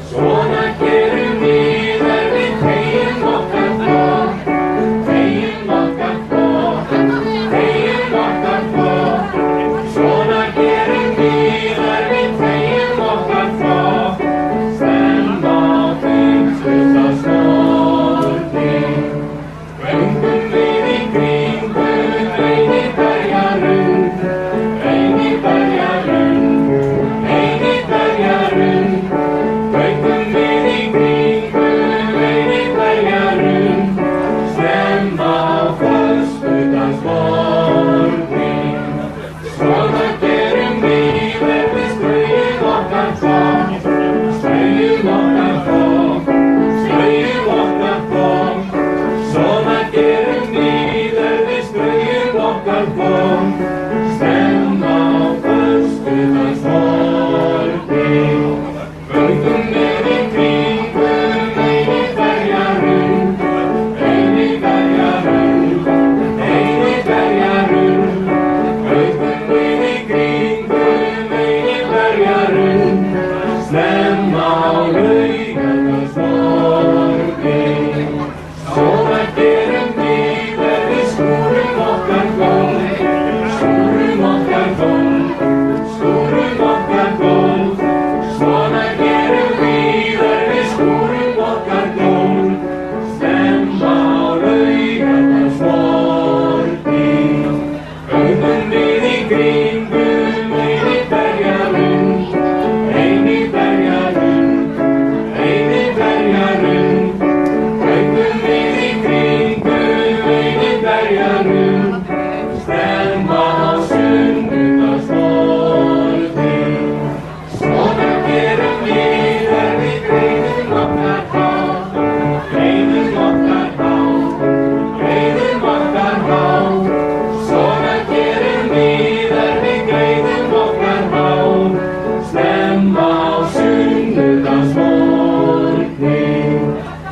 Svona gerum við þegjum okkar flokk, þegjum okkar flokk, þegjum okkar flokk. Svona gerum við þegjum okkar flokk, snemma á fimmtudagsmorgni. Göngum við í kringum Einiberjarund, Einiberjarund, Einiberjarund. Göngum við í kringum Einiberjarund, snemma á föstudagsmorgni. Svona gerum við spaugum okkar flokk, spaugum okkar